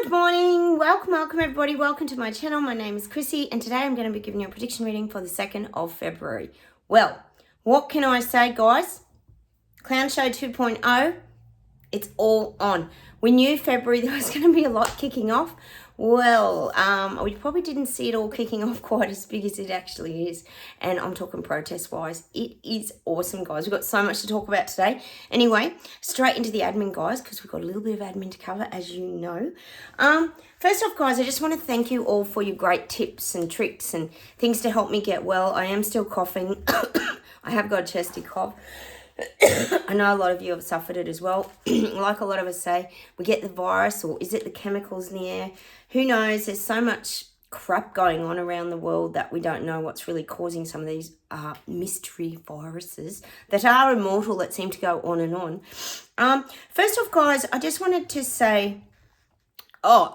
Good morning. Welcome everybody. Welcome to my channel. My name is Chrissy and today I'm going to be giving you a prediction reading for the 2nd of February. Well, what can I say, guys? Clown Show 2.0, it's all on. We knew February there was going to be a lot kicking off. Well, we probably didn't see it all kicking off quite as big as it actually is. And I'm talking protest-wise. It is awesome, guys. We've got so much to talk about today. Anyway, straight into the admin, guys, because we've got a little bit of admin to cover, as you know. First off, guys, I just want to thank you all for your great tips and tricks and things to help me get well. I am still coughing. I have got a chesty cough. I know a lot of you have suffered it as well. Like a lot of us say, we get the virus, or is it the chemicals in the air? Who knows? There's so much crap going on around the world that we don't know what's really causing some of these mystery viruses that are immortal, that seem to go on and on. First off, guys, I just wanted to say,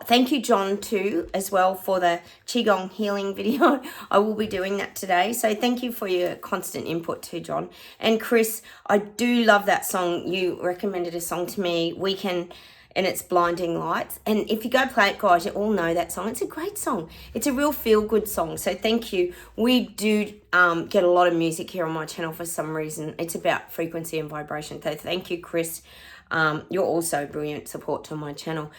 thank you, John, too, as well, for the Qigong healing video. I will be doing that today. So thank you for your constant input too, John. And Chris, I do love that song. You recommended a song to me, Weekend, and it's Blinding Lights. And if you go play it, guys, you all know that song. It's a great song. It's a real feel-good song. So thank you. We do get a lot of music here on my channel for some reason. It's about frequency and vibration. So thank you, Chris. You're also brilliant support to my channel.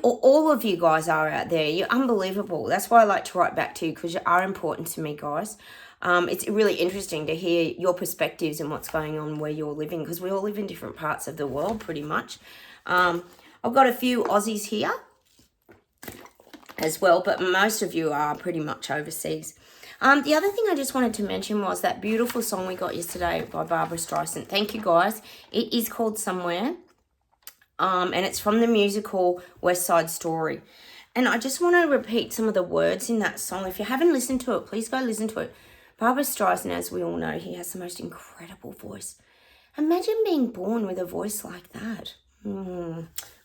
All of you guys are out there. You're unbelievable. That's why I like to write back to you, because you are important to me, guys. It's really interesting to hear your perspectives and what's going on where you're living, because we all live in different parts of the world pretty much. I've got a few Aussies here as well, but most of you are pretty much overseas. The other thing I just wanted to mention was that beautiful song we got yesterday by Barbara Streisand. Thank you, guys. It is called Somewhere. And it's from the musical West Side Story. And I just want to repeat some of the words in that song. If you haven't listened to it, please go listen to it. Barbara Streisand, as we all know, he has the most incredible voice. Imagine being born with a voice like that.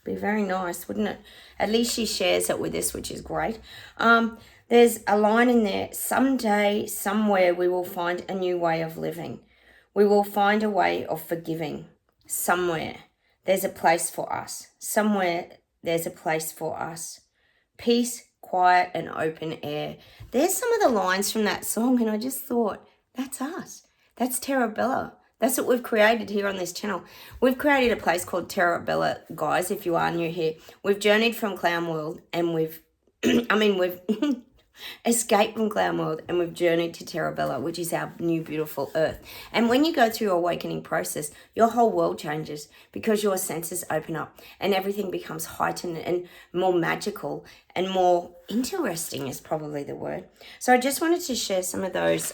Be very nice, wouldn't it? At least she shares it with us, which is great. There's a line in there, someday, somewhere, we will find a new way of living. We will find a way of forgiving. Somewhere, there's a place for us. Somewhere, there's a place for us. Peace, quiet, and open air. There's some of the lines from that song, and I just thought, that's us. That's Terabella. That's what we've created here on this channel. We've created a place called Terabella, guys, if you are new here. We've journeyed from Clown World, and we've escaped from Clown World, and we've journeyed to Terabella, which is our new beautiful earth. And when you go through your awakening process, your whole world changes, because your senses open up and everything becomes heightened and more magical and more interesting is probably the word. So I just wanted to share some of those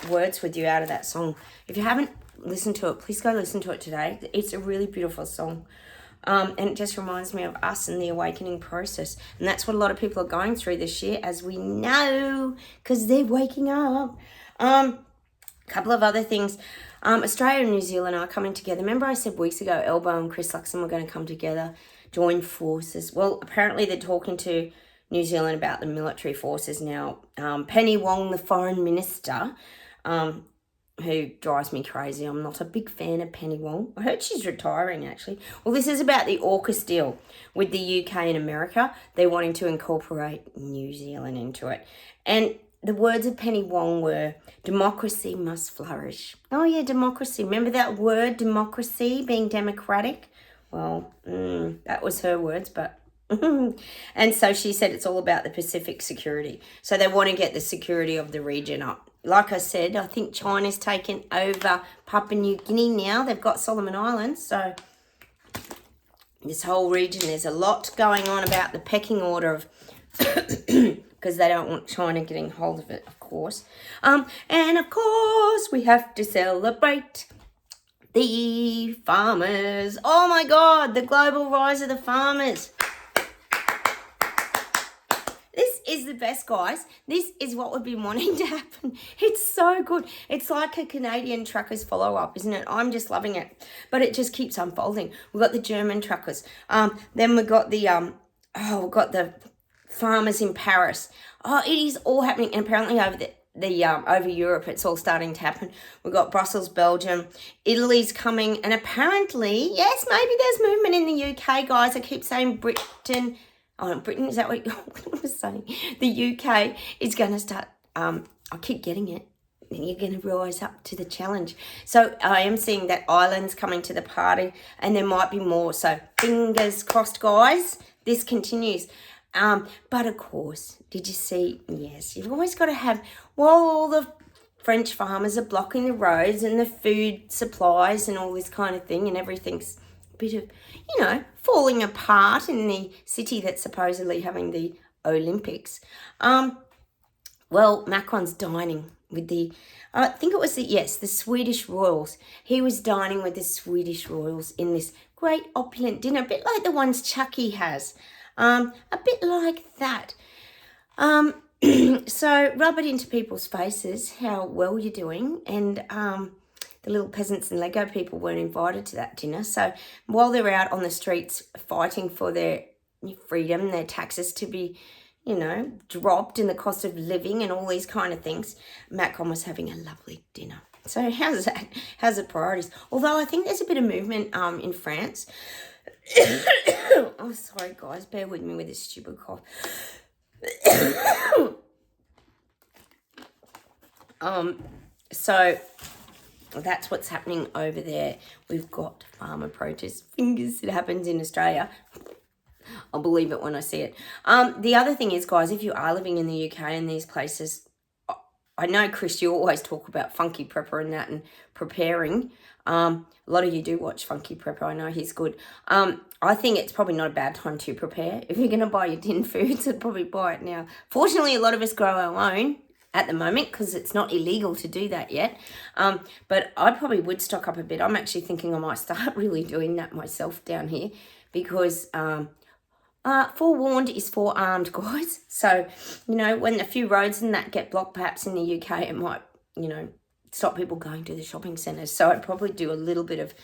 words with you out of that song. If you haven't listened to it, please go listen to it today. It's a really beautiful song. And it just reminds me of us and the awakening process. And that's what a lot of people are going through this year, as we know, because they're waking up. A couple of other things. Australia and New Zealand are coming together. Remember I said weeks ago, Elbow and Chris Luxon were going to come together, join forces. Well, apparently they're talking to New Zealand about the military forces now. Penny Wong, the foreign minister, who drives me crazy. I'm not a big fan of Penny Wong. I heard she's retiring, actually. Well, this is about the AUKUS deal with the UK and America. They're wanting to incorporate New Zealand into it. And the words of Penny Wong were, democracy must flourish. Oh, yeah, democracy. Remember that word, democracy, being democratic? Well, that was her words, but... And so she said it's all about the Pacific security. So they want to get the security of the region up. Like I said, I think China's taken over Papua New Guinea now. They've got Solomon Islands. So this whole region, there's a lot going on about the pecking order of... because they don't want China getting hold of it, of course. And of course, we have to celebrate the farmers. Oh my God, the global rise of the farmers. This is the best, guys. This is what we've been wanting to happen. It's so good. It's like a Canadian truckers follow-up, isn't it? I'm just loving it. But it just keeps unfolding. We've got the German truckers. Then we've got the we've got the farmers in Paris. Oh, it is all happening. And apparently over Europe, it's all starting to happen. We've got Brussels, Belgium, Italy's coming, and apparently, yes, maybe there's movement in the UK, guys. I keep saying Britain. Oh, Britain, is that what I was saying? The UK is going to start, I keep getting it. And you're going to rise up to the challenge. So I am seeing that Ireland's coming to the party, and there might be more. So fingers crossed, guys. This continues. But of course, did you see? Yes, you've always got to have, while all the French farmers are blocking the roads and the food supplies and all this kind of thing, and everything's a bit of, falling apart in the city that's supposedly having the Olympics. Well, Macron's dining with I think it was the Swedish royals. He was dining with the Swedish royals in this great opulent dinner, a bit like the ones Chucky has, a bit like that. So rub it into people's faces how well you're doing, and the little peasants and Lego people weren't invited to that dinner. So while they're out on the streets fighting for their freedom, their taxes to be dropped in the cost of living and all these kind of things, Macron was having a lovely dinner. So how's that? How's the priorities? Although I think there's a bit of movement in France. Oh, sorry, guys. Bear with me with this stupid cough. So that's what's happening over there. We've got farmer protests. Fingers it happens in Australia. I'll believe it when I see it. The other thing is, guys, if you are living in the UK and these places, I know, Chris, you always talk about Funky Prepper and that and preparing. A lot of you do watch Funky Prepper. I know he's good. I think it's probably not a bad time to prepare. If you're going to buy your tin foods, I'd probably buy it now. Fortunately, a lot of us grow our own at the moment because it's not illegal to do that yet. But I probably would stock up a bit. I'm actually thinking I might start really doing that myself down here because... forewarned is forearmed, guys. So, when a few roads and that get blocked, perhaps in the UK, it might, stop people going to the shopping centres. So I'd probably do a little bit of,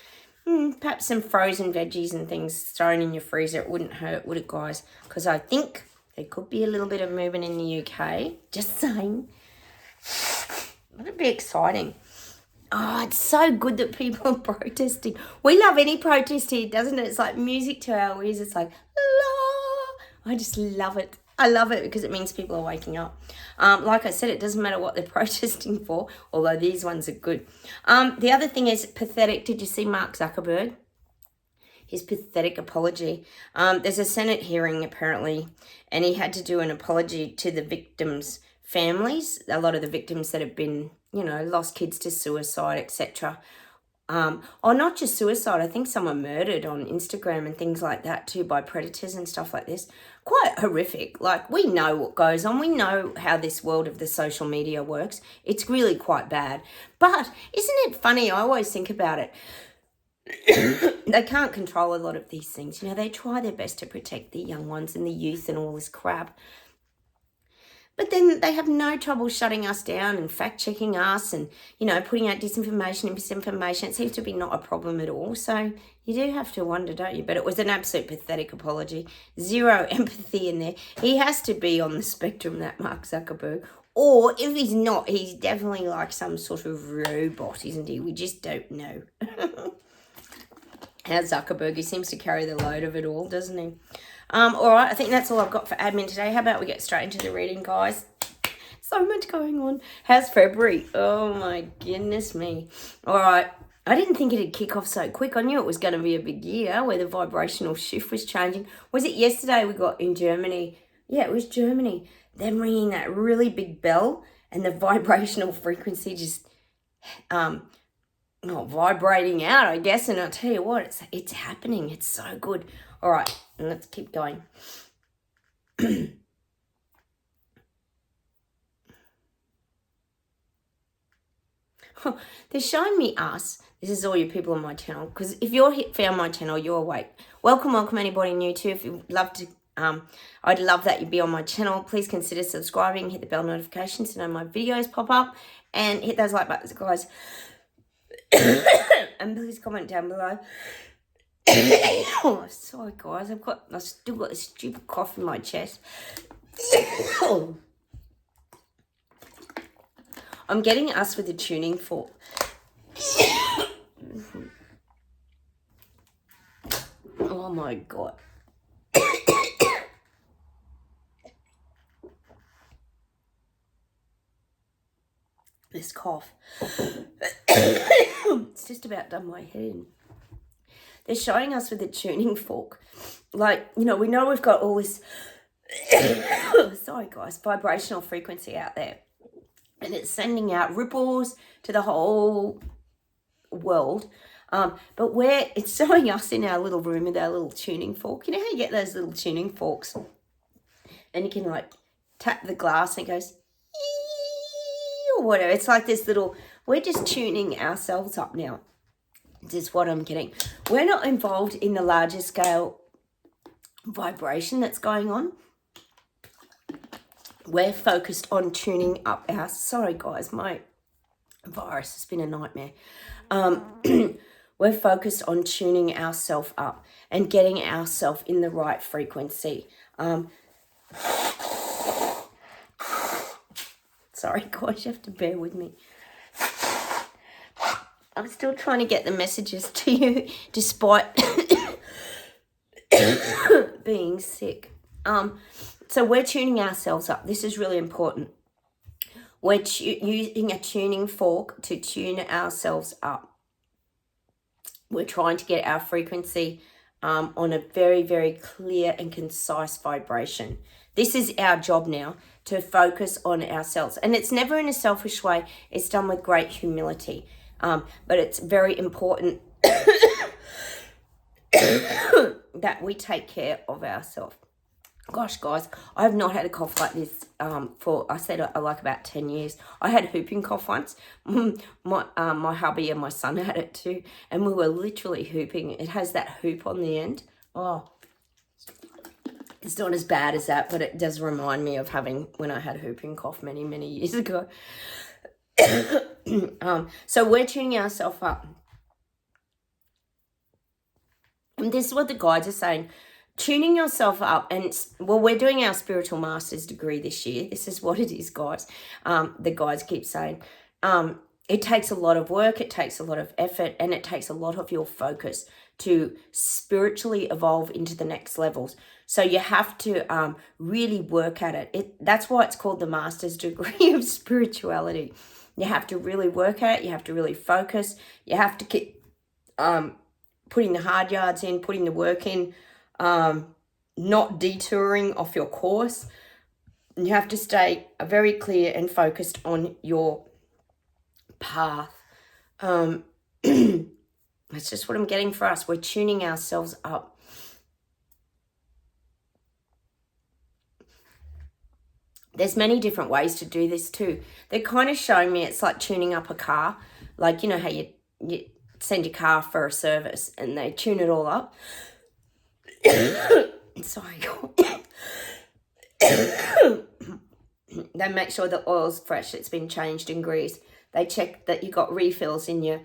perhaps some frozen veggies and things thrown in your freezer. It wouldn't hurt, would it, guys? Because I think there could be a little bit of movement in the UK. Just saying. That'd be exciting. Oh, it's so good that people are protesting. We love any protest here, doesn't it? It's like music to our ears. It's like, la. I just love it. I love it because it means people are waking up. Like I said, it doesn't matter what they're protesting for, although these ones are good. The other thing is pathetic. Did you see Mark Zuckerberg? His pathetic apology. There's a Senate hearing, apparently, and he had to do an apology to the victims' families, a lot of the victims that have been, lost kids to suicide, etc. Or not just suicide, I think some were murdered on Instagram and things like that too by predators and stuff like this. Quite horrific. Like, we know what goes on. We know how this world of the social media works. It's really quite bad. But isn't it funny? I always think about it. They can't control a lot of these things. They try their best to protect the young ones and the youth and all this crap. But then they have no trouble shutting us down and fact-checking us and, putting out disinformation and misinformation. It seems to be not a problem at all. So you do have to wonder, don't you? But it was an absolute pathetic apology. Zero empathy in there. He has to be on the spectrum, that Mark Zuckerberg. Or if he's not, he's definitely like some sort of robot, isn't he? We just don't know. How Zuckerberg, he seems to carry the load of it all, doesn't he? All right, I think that's all I've got for admin today. How about we get straight into the reading, guys? So much going on. How's February? Oh, my goodness me. All right. I didn't think it'd kick off so quick. I knew it was going to be a big year where the vibrational shift was changing. Was it yesterday we got in Germany? Yeah, it was Germany. Them ringing that really big bell and the vibrational frequency just vibrating out, I guess. And I'll tell you what, it's happening. It's so good. All right, let's keep going. They're showing me us. This is all you people on my channel. Because if you're found my channel, you're awake. Welcome anybody new too. If you'd love to, I'd love that you'd be on my channel. Please consider subscribing. Hit the bell notifications to know my videos pop up. And hit those like buttons, guys. And please comment down below. Oh, sorry guys, I've still got this stupid cough in my chest. I'm getting us with a tuning fork. Oh my god. This cough. It's just about done my head in. They're showing us with a tuning fork. Like, we know we've got all this, sorry guys, vibrational frequency out there. And it's sending out ripples to the whole world. But it's showing us in our little room with our little tuning fork. You know how you get those little tuning forks? And you can like tap the glass and it goes, or whatever. It's like this little, we're just tuning ourselves up now. This is what I'm getting. We're not involved in the larger scale vibration that's going on. We're focused on tuning up sorry guys, my virus has been a nightmare. We're focused on tuning ourselves up and getting ourselves in the right frequency. Sorry guys, you have to bear with me. I'm still trying to get the messages to you despite being sick. So we're tuning ourselves up. This is really important. We're using a tuning fork to tune ourselves up. We're trying to get our frequency on a very, very clear and concise vibration. This is our job now, to focus on ourselves. And it's never in a selfish way. It's done with great humility. But it's very important that we take care of ourselves. Gosh, guys, I have not had a cough like this for, I said, like about 10 years. I had whooping cough once. My hubby and my son had it too. And we were literally whooping. It has that hoop on the end. Oh, it's not as bad as that, but it does remind me of when I had a whooping cough many, many years ago. So we're tuning ourselves up. And this is what the guides are saying. Tuning yourself up, and we're doing our spiritual master's degree this year. This is what it is, guys. The guides keep saying it takes a lot of work, it takes a lot of effort, and it takes a lot of your focus to spiritually evolve into the next levels. So you have to really work at it. That's why it's called the master's degree of spirituality. You have to really work at it. You have to really focus. You have to keep putting the hard yards in, putting the work in, not detouring off your course. You have to stay very clear and focused on your path. That's just what I'm getting for us. We're tuning ourselves up. There's many different ways to do this too. They're kind of showing me it's like tuning up a car. Like, you know how you send your car for a service and they tune it all up. Sorry. They make sure the oil's fresh, it's been changed and greased. They check that you got refills in your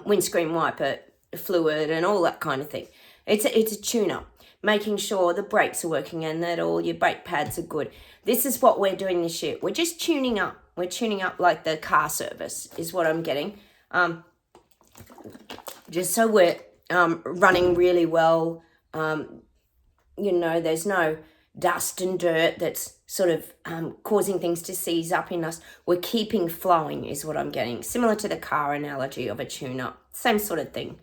windscreen wiper fluid and all that kind of thing. It's a tune-up, making sure the brakes are working and that all your brake pads are good. This is what we're doing this year. We're just tuning up. We're tuning up like the car service is what I'm getting. Just so we're running really well. There's no dust and dirt that's sort of causing things to seize up in us. We're keeping flowing is what I'm getting. Similar to the car analogy of a tune-up. Same sort of thing.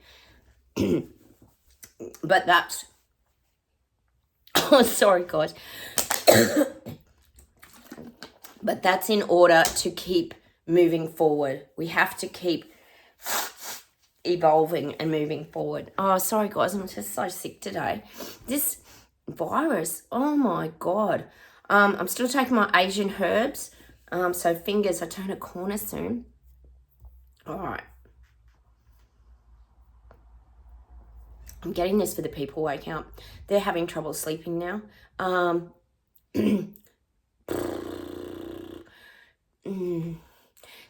But that's... Oh, sorry, guys. But that's in order to keep moving forward. We have to keep evolving and moving forward. Oh, sorry, guys. I'm just so sick today. This virus, oh, my God. I'm still taking my Asian herbs. So fingers, I turn a corner soon. All right. I'm getting this for the people waking up. They're having trouble sleeping now.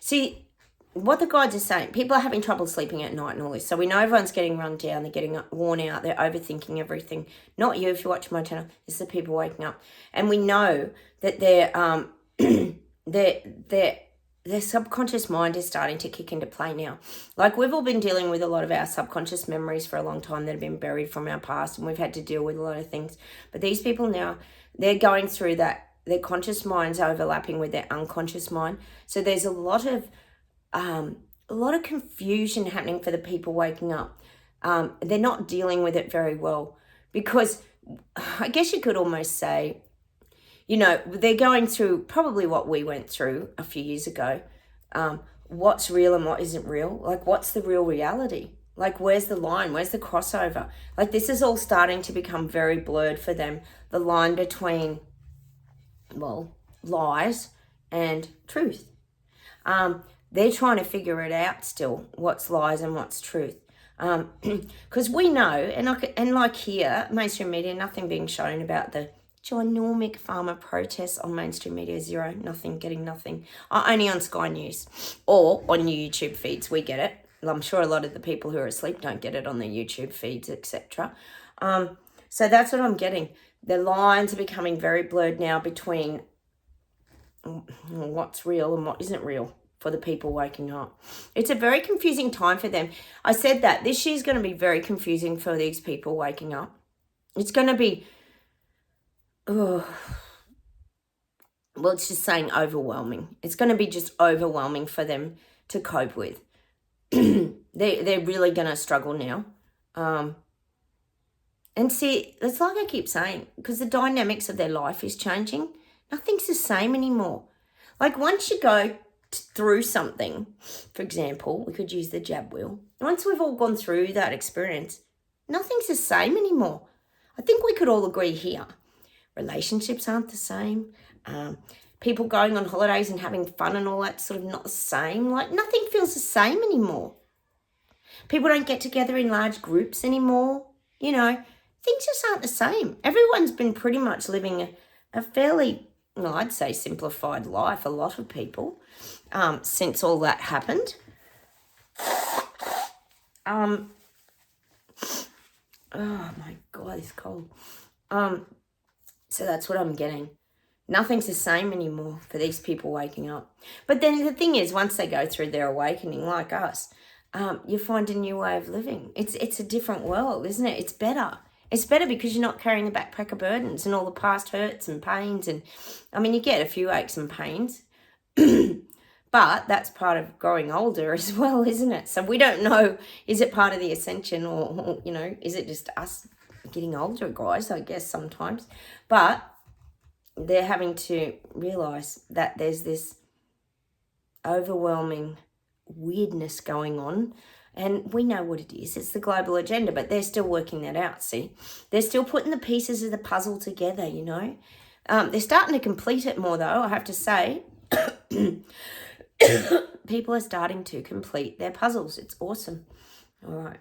See, what the guides are saying, people are having trouble sleeping at night and all this. So we know everyone's getting run down. They're getting worn out. They're overthinking everything. Not you if you watch my channel. It's the people waking up. And we know that their subconscious mind is starting to kick into play now. Like, we've all been dealing with a lot of our subconscious memories for a long time that have been buried from our past, and we've had to deal with a lot of things. But these people now, they're going through that their conscious mind's overlapping with their unconscious mind. So there's a lot of confusion happening for the people waking up. They're not dealing with it very well because I guess you could almost say, you know, they're going through probably what we went through a few years ago. What's real and what isn't real? Like, what's the real reality? Like, where's the line? Where's the crossover? Like, this is all starting to become very blurred for them. The line between, well, lies and truth. They're trying to figure it out still, what's lies and what's truth. Because we know, and like here, mainstream media, nothing being shown about the ginormic farmer protests on mainstream media, zero, nothing, getting nothing. Only on Sky News or on your YouTube feeds, we get it. I'm sure a lot of the people who are asleep don't get it on their YouTube feeds, etc. So that's what I'm getting. The lines are becoming very blurred now between what's real and what isn't real for the people waking up. It's a very confusing time for them. I said that this year's going to be very confusing for these people waking up. It's going to be, well, it's just saying overwhelming. It's going to be just overwhelming for them to cope with. They're really going to struggle now. And see, it's like I keep saying, because the dynamics of their life is changing. Nothing's the same anymore. Like, once you go through something, for example, we could use the jab wheel. Once we've all gone through that experience, nothing's the same anymore. I think we could all agree here. Relationships aren't the same. People going on holidays and having fun and all that sort of not the same. Like, nothing feels the same anymore. People don't get together in large groups anymore. You know, things just aren't the same. Everyone's been pretty much living a fairly, well, I'd say simplified life, a lot of people, since all that happened. Oh my God, it's cold. So that's what I'm getting. Nothing's the same anymore for these people waking up. But then the thing is, once they go through their awakening, like us, you find a new way of living. It's a different world, isn't it? It's better. It's better because you're not carrying the backpack of burdens and all the past hurts and pains. And I mean, you get a few aches and pains, but that's part of growing older as well, isn't it? So we don't know, is it part of the ascension or you know, is it just us getting older, guys, I guess sometimes. But they're having to realise that there's this overwhelming weirdness going on, and we know what it is. It's the global agenda, but they're still working that out, see? They're still putting the pieces of the puzzle together, you know? They're starting to complete it more, though, I have to say. People are starting to complete their puzzles. It's awesome. All right.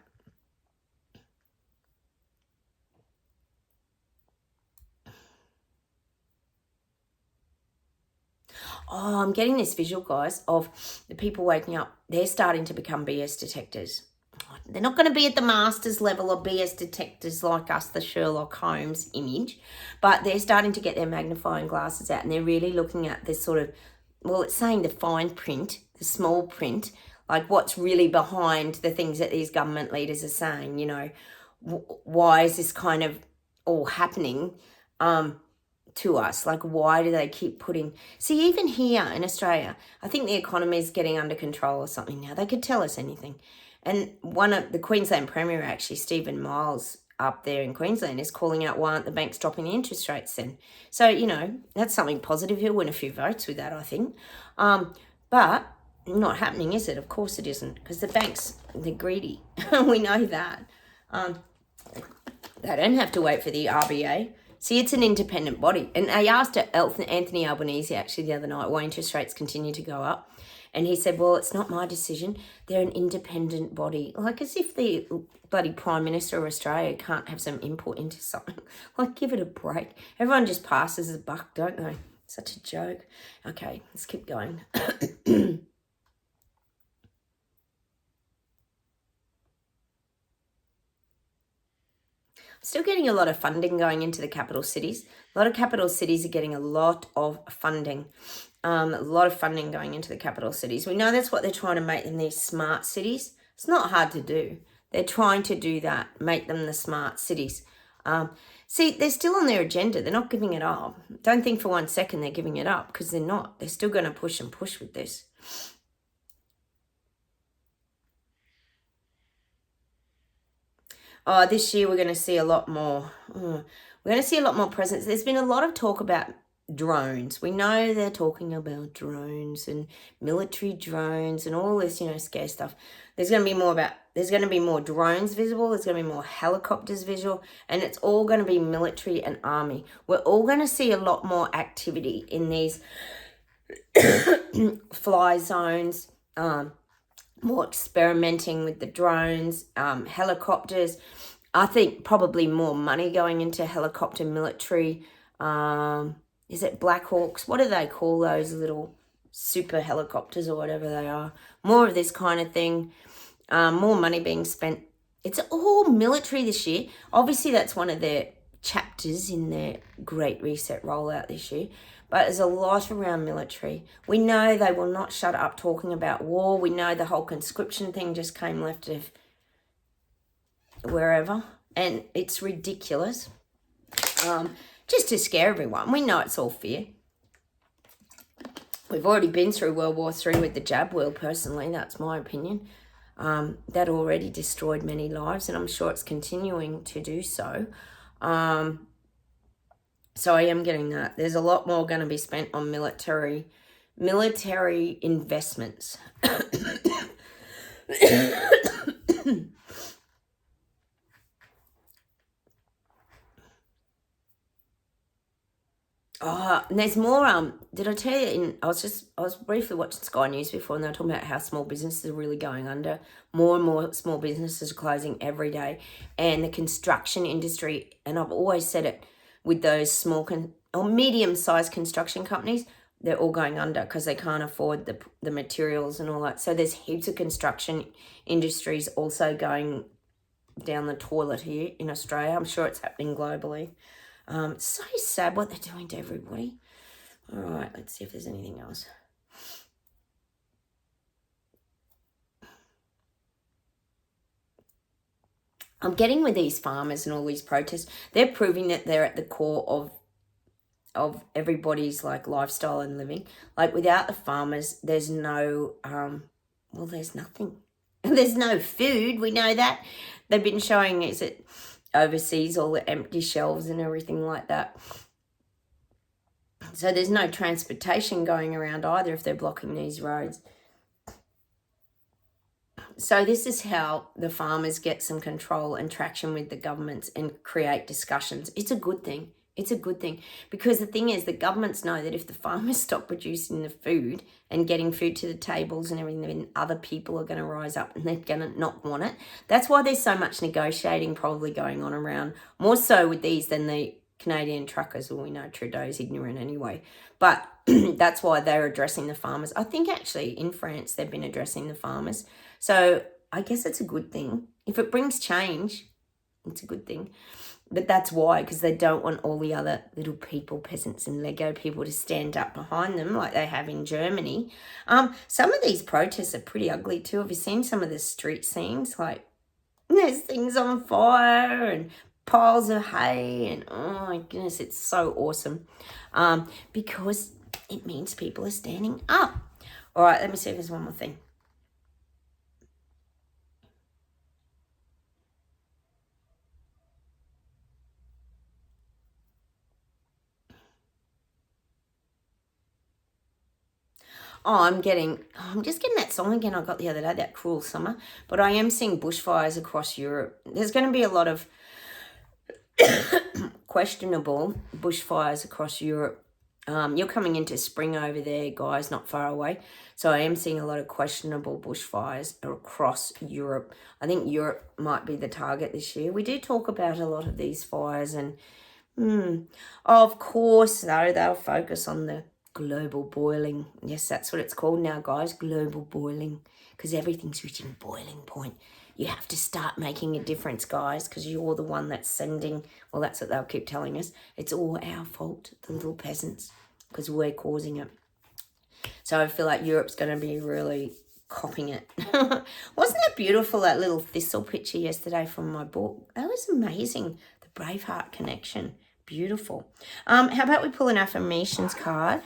Oh, I'm getting this visual, guys, of the people waking up. They're starting to become BS detectors. They're not going to be at the master's level of BS detectors like us, the Sherlock Holmes image, but they're starting to get their magnifying glasses out and they're really looking at this sort of, well, it's saying the fine print, the small print, like what's really behind the things that these government leaders are saying, you know, why is this kind of all happening to us? Like, why do they keep putting... See, even here in Australia, I think the economy is getting under control or something now. They could tell us anything. And one of the Queensland Premier, actually, Stephen Miles, up there in Queensland, is calling out, why aren't the banks dropping the interest rates then? So, you know, that's something positive. He'll win a few votes with that, I think. But not happening, is it? Of course it isn't, because the banks, they're greedy. We know that. They don't have to wait for the RBA. See, it's an independent body. And I asked Anthony Albanese actually the other night why interest rates continue to go up. And he said, well, it's not my decision. They're an independent body. Like, as if the bloody Prime Minister of Australia can't have some input into something. Like, give it a break. Everyone just passes the buck, don't they? Such a joke. Okay, let's keep going. Still getting a lot of funding going into the capital cities. A lot of capital cities are getting a lot of funding. A lot of funding going into the capital cities. We know that's what they're trying to make them, these smart cities. It's not hard to do. They're trying to do that, make them the smart cities. See, they're still on their agenda. They're not giving it up. Don't think for 1 second they're giving it up, because they're not. They're still going to push and push with this. Oh, this year we're going to see a lot more. We're going to see a lot more presence. There's been a lot of talk about drones. We know they're talking about drones and military drones and all this, scare stuff. There's going to be more drones visible. There's going to be more helicopters visual, and it's all going to be military and army. We're all going to see a lot more activity in these fly zones, more experimenting with the drones, helicopters. I think probably more money going into helicopter military. Is it Black Hawks? What do they call those little super helicopters or whatever they are? More of this kind of thing. More money being spent. It's all military this year. Obviously, that's one of their chapters in their Great Reset rollout this year. But there's a lot around military. We know they will not shut up talking about war. We know the whole conscription thing just came left of wherever. And it's ridiculous. Just to scare everyone. We know it's all fear. We've already been through World War III with the jab world, personally. That's my opinion. That already destroyed many lives, and I'm sure it's continuing to do so. So I am getting that. There's a lot more going to be spent on military investments. And there's more, did I tell you, I was briefly watching Sky News before, and they were talking about how small businesses are really going under. More and more small businesses are closing every day. And the construction industry, and I've always said it, with those small or medium-sized construction companies, they're all going under because they can't afford the materials and all that. So there's heaps of construction industries also going down the toilet here in Australia. I'm sure it's happening globally. It's so sad what they're doing to everybody. All right, let's see if there's anything else. I'm getting with these farmers and all these protests. They're proving that they're at the core of everybody's lifestyle and living. Without the farmers, there's no there's nothing. There's no food. We know that. They've been showing, is it overseas, all the empty shelves and everything like that. So there's no transportation going around either if they're blocking these roads. So this is how the farmers get some control and traction with the governments and create discussions. It's a good thing. It's a good thing, because the thing is, the governments know that if the farmers stop producing the food and getting food to the tables and everything, then other people are going to rise up and they're going to not want it. That's why there's so much negotiating probably going on around, more so with these than the Canadian truckers. Well, we know Trudeau's ignorant anyway, but that's why they're addressing the farmers. I think actually in France they've been addressing the farmers. So I guess it's a good thing. If it brings change, it's a good thing. But that's why, because they don't want all the other little people, peasants and Lego people, to stand up behind them like they have in Germany. Some of these protests are pretty ugly too. Have you seen some of the street scenes? There's things on fire and piles of hay, and oh my goodness, it's so awesome. Because it means people are standing up. All right, let me see if there's one more thing. I'm just getting that song again I got the other day, that Cruel Summer. But I am seeing bushfires across Europe. There's going to be a lot of questionable bushfires across Europe. You're coming into spring over there, guys, not far away. So I am seeing a lot of questionable bushfires across Europe. I think Europe might be the target this year. We do talk about a lot of these fires, and of course, though, they'll focus on the global boiling. Yes, that's what it's called now, guys, global boiling, because everything's reaching boiling point. You have to start making a difference, guys, because you're the one that's sending, well, that's what they'll keep telling us. It's all our fault, the little peasants, because we're causing it. So I feel like Europe's going to be really copping it. Wasn't that beautiful, that little thistle picture yesterday from my book? That was amazing. The Braveheart connection. Beautiful. How about we pull an affirmations card?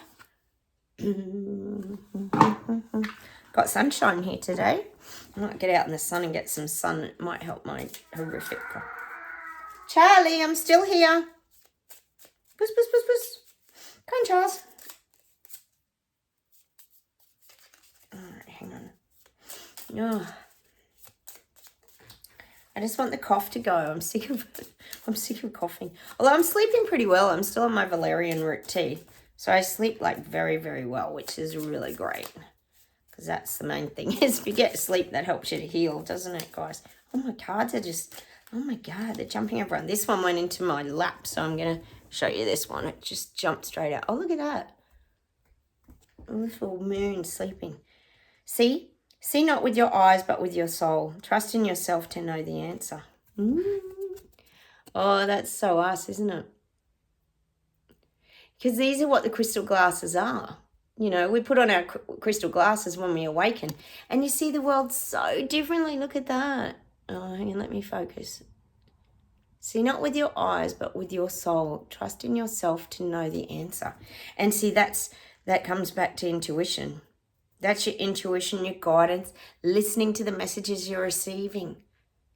Got sunshine here today. I might get out in the sun and get some sun. It might help my horrific. Charlie, I'm still here. Puss, puss, puss, puss. Come on, Charles. All right, hang on. Oh. I just want the cough to go. I'm sick of coughing. Although I'm sleeping pretty well. I'm still on my valerian root tea. So I sleep like very, very well, which is really great. Because that's the main thing is if you get sleep, that helps you to heal, doesn't it, guys? Oh, my cards are just, oh my God, they're jumping around. This one went into my lap, so I'm going to show you this one. It just jumped straight out. Oh, look at that. A little moon sleeping. See? See not with your eyes, but with your soul. Trust in yourself to know the answer. Oh, that's so us, isn't it? Because these are what the crystal glasses are. You know, we put on our crystal glasses when we awaken. And you see the world so differently. Look at that. Oh, hang on, let me focus. See not with your eyes, but with your soul. Trust in yourself to know the answer. And see, that comes back to intuition. That's your intuition, your guidance, listening to the messages you're receiving.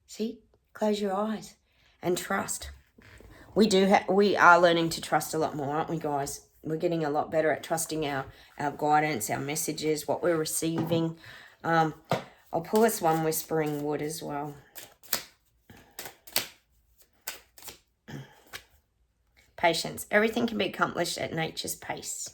See? Close your eyes and trust. We are learning to trust a lot more, aren't we, guys? We're getting a lot better at trusting our guidance, our messages, what we're receiving. I'll pull us one whispering wood as well. Patience. Everything can be accomplished at nature's pace.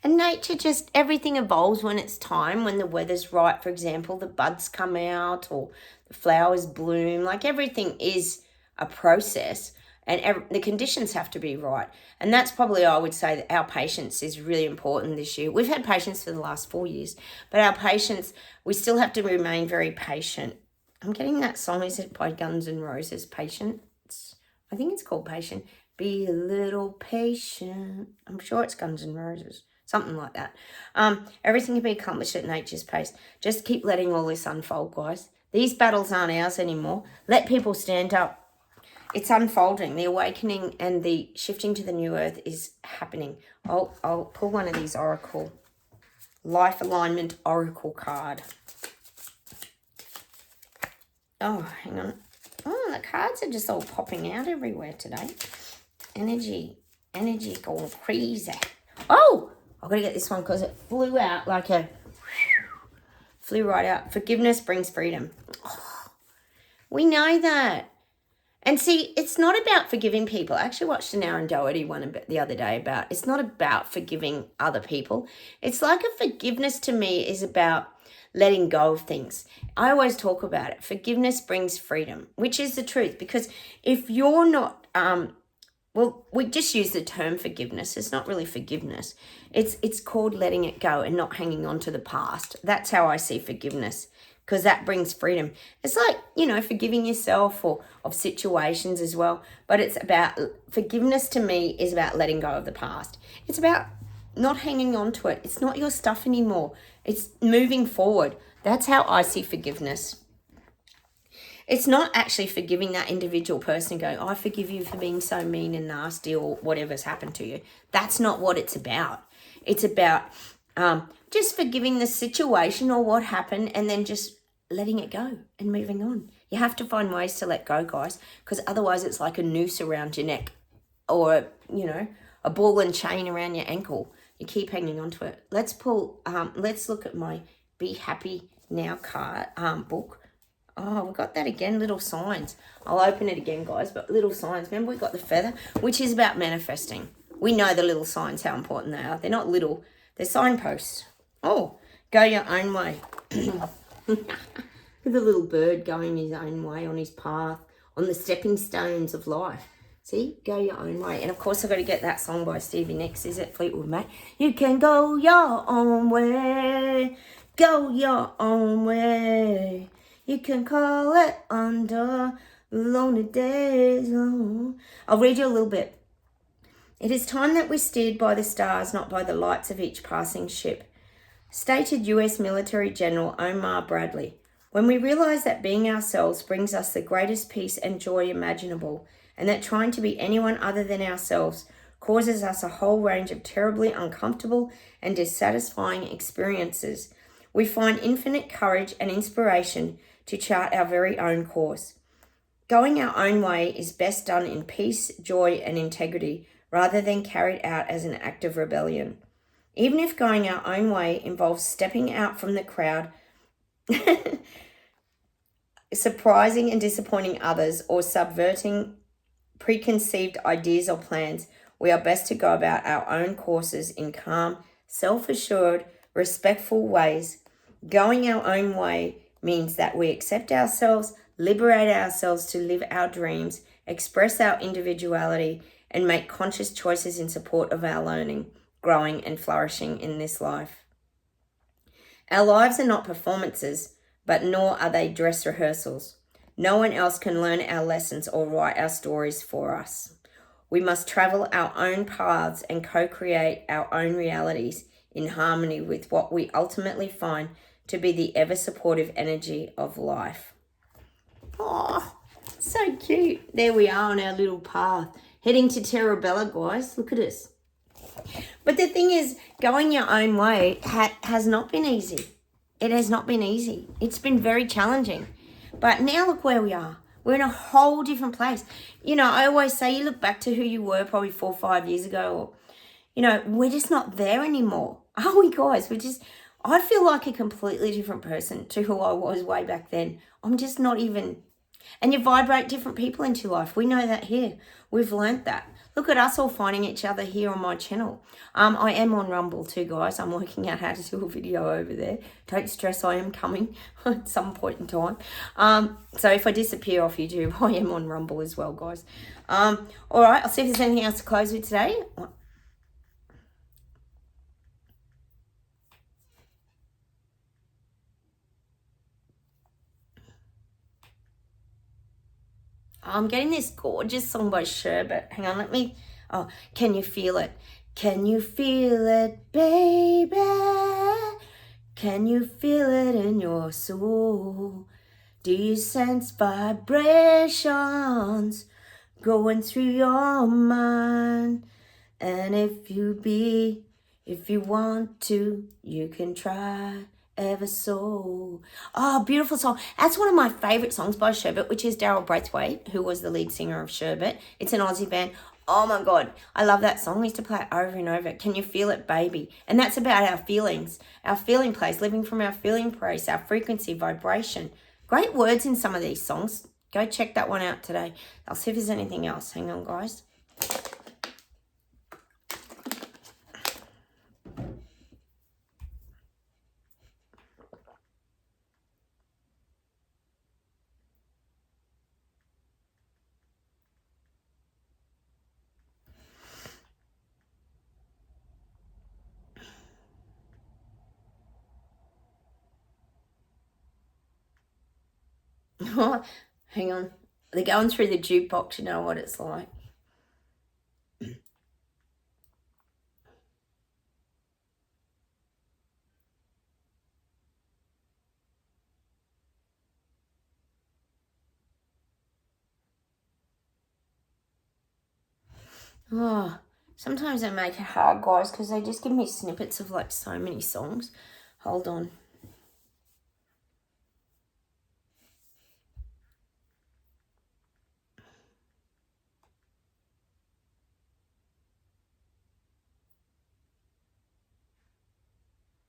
And nature just, everything evolves when it's time, when the weather's right. For example, the buds come out or the flowers bloom. Like everything is a process and the conditions have to be right. And that's probably, I would say, that our patience is really important this year. We've had patience for the last 4 years, but our patience, we still have to remain very patient. I'm getting that song, is it by Guns N' Roses, Patience? I think it's called Patient. Be a little patient. I'm sure it's Guns N' Roses. Something like that. Everything can be accomplished at nature's pace. Just keep letting all this unfold, guys. These battles aren't ours anymore. Let people stand up. It's unfolding. The awakening and the shifting to the new earth is happening. I'll pull one of these Oracle. Life Alignment Oracle card. Oh, hang on. Oh, the cards are just all popping out everywhere today. Energy going crazy. Oh! I've got to get this one because it flew out like flew right out. Forgiveness brings freedom. Oh, we know that. And see, it's not about forgiving people. I actually watched an Aaron Doherty one the other day about, it's not about forgiving other people. It's like a forgiveness to me is about letting go of things. I always talk about it. Forgiveness brings freedom, which is the truth. Because if you're not, well, we just use the term forgiveness. It's not really forgiveness. It's called letting it go and not hanging on to the past. That's how I see forgiveness, because that brings freedom. It's like, you know, forgiving yourself or of situations as well. But it's about, forgiveness to me is about letting go of the past. It's about not hanging on to it. It's not your stuff anymore. It's moving forward. That's how I see forgiveness. It's not actually forgiving that individual person and going, I forgive you for being so mean and nasty or whatever's happened to you. That's not what it's about. It's about just forgiving the situation or what happened and then just letting it go and moving on. You have to find ways to let go, guys, because otherwise it's like a noose around your neck or, you know, a ball and chain around your ankle. You keep hanging on to it. Let's look at my Be Happy Now card book. Oh, we got that again, little signs. I'll open it again, guys, but little signs. Remember, we got the feather, which is about manifesting. We know the little signs, how important they are. They're not little, they're signposts. Oh, go your own way. The little bird going his own way on his path, on the stepping stones of life. See, go your own way. And of course, I've got to get that song by Stevie Nicks, is it? Fleetwood Mac. You can go your own way, go your own way. You can call it under lonely days. Oh. I'll read you a little bit. It is time that we steered by the stars, not by the lights of each passing ship. Stated US Military General Omar Bradley. When we realize that being ourselves brings us the greatest peace and joy imaginable, and that trying to be anyone other than ourselves causes us a whole range of terribly uncomfortable and dissatisfying experiences. We find infinite courage and inspiration to chart our very own course. Going our own way is best done in peace, joy, and integrity, rather than carried out as an act of rebellion. Even if going our own way involves stepping out from the crowd, surprising and disappointing others, or subverting preconceived ideas or plans, we are best to go about our own courses in calm, self-assured, respectful ways. Going our own way means that we accept ourselves, liberate ourselves to live our dreams, express our individuality, and make conscious choices in support of our learning, growing, and flourishing in this life. Our lives are not performances, but nor are they dress rehearsals. No one else can learn our lessons or write our stories for us. We must travel our own paths and co-create our own realities in harmony with what we ultimately find to be the ever-supportive energy of life. Oh, so cute. There we are on our little path, heading to Terra Bella, guys. Look at us. But the thing is, going your own way has not been easy. It has not been easy. It's been very challenging. But now look where we are. We're in a whole different place. You know, I always say you look back to who you were probably 4 or 5 years ago. Or, you know, we're just not there anymore. Are we, guys? I feel like a completely different person to who I was way back then. I'm just not even... And you vibrate different people into life. We know that here. We've learnt that. Look at us all finding each other here on my channel. I am on Rumble too, guys. I'm working out how to do a video over there. Don't stress, I am coming at some point in time. So if I disappear off YouTube, I am on Rumble as well, guys. All right, I'll see if there's anything else to close with today. I'm getting this gorgeous song by Sherbet. Hang on, let me... Oh, can you feel it? Can you feel it, baby? Can you feel it in your soul? Do you sense vibrations going through your mind? And if you want to, you can try ever so. Oh, beautiful song. That's one of my favourite songs by Sherbet, which is Daryl Braithwaite, who was the lead singer of Sherbet. It's an Aussie band. Oh my God, I love that song. We used to play it over and over. Can you feel it, baby? And that's about our feelings, our feeling place, living from our feeling place, our frequency, vibration. Great words in some of these songs. Go check that one out today. I'll see if there's anything else. Hang on, guys. Hang on. They're going through the jukebox, you know what it's like. Oh, sometimes they make it hard, guys, because they just give me snippets of like so many songs. Hold on.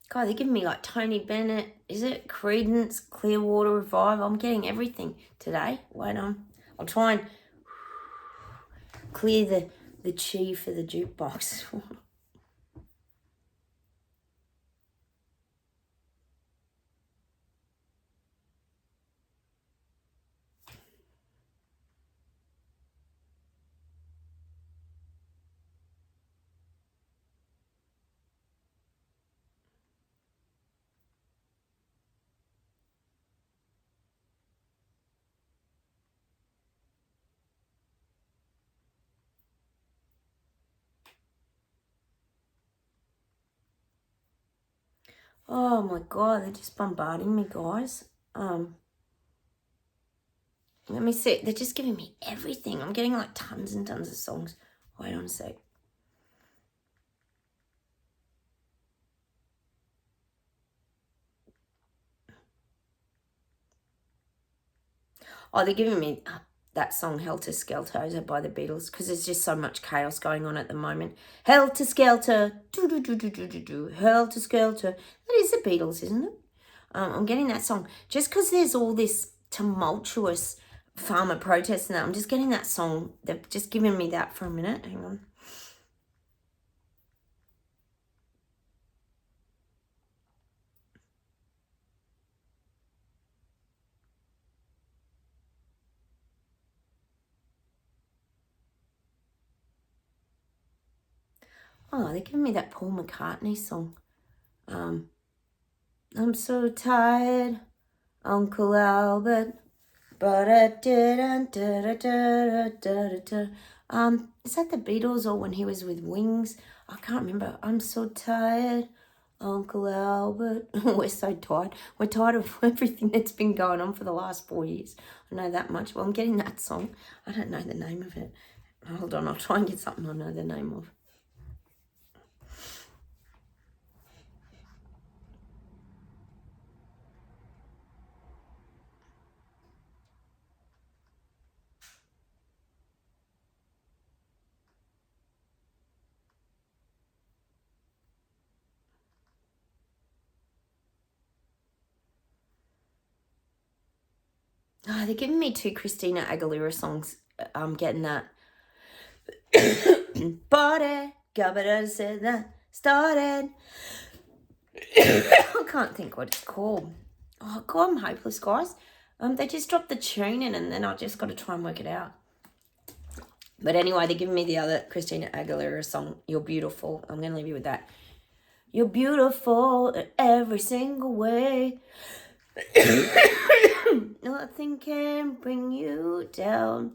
God, they're giving me like Tony Bennett. Is it Credence, Clearwater Revive? I'm getting everything today. Wait on. I'll try and clear the chi for the jukebox. Oh my God, they're just bombarding me, guys. Let me see. They're just giving me everything. I'm getting like tons and tons of songs. Wait on a sec. Oh, they're giving me that song Helter Skelter by the Beatles because there's just so much chaos going on at the moment. Helter Skelter, do. Helter Skelter. That is the Beatles, isn't it? I'm getting that song. Just because there's all this tumultuous farmer protests and that, I'm just getting that song. They've just given me that for a minute. Hang on. Oh, they're giving me that Paul McCartney song. I'm so tired, Uncle Albert, but I didn't. Is that the Beatles or when he was with Wings? I can't remember. I'm so tired, Uncle Albert. We're so tired. We're tired of everything that's been going on for the last 4 years. I know that much. Well, I'm getting that song. I don't know the name of it. Hold on, I'll try and get something I know the name of. Oh, they're giving me 2 Christina Aguilera songs. I'm getting that. Body, gabba said that started. I can't think what it's called. Oh, God, I'm hopeless, guys. They just dropped the tune in and then I just got to try and work it out. But anyway, they're giving me the other Christina Aguilera song, You're Beautiful. I'm going to leave you with that. You're beautiful in every single way. Nothing can bring you down.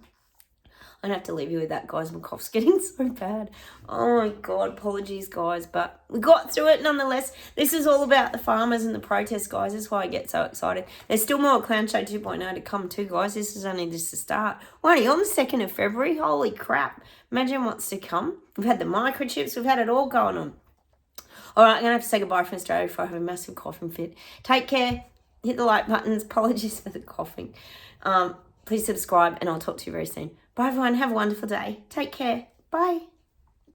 I'm going to have to leave you with that, guys. My cough's getting so bad. Oh, my God. Apologies, guys. But we got through it nonetheless. This is all about the farmers and the protests, guys. That's why I get so excited. There's still more Clown Show 2.0 to come too, guys. This is only just the start. We're only on the 2nd of February. Holy crap. Imagine what's to come. We've had the microchips. We've had it all going on. All right, I'm going to have to say goodbye from Australia before I have a massive coughing fit. Take care. Hit the like buttons. Apologies for the coughing. Please subscribe and I'll talk to you very soon. Bye, everyone. Have a wonderful day. Take care. Bye.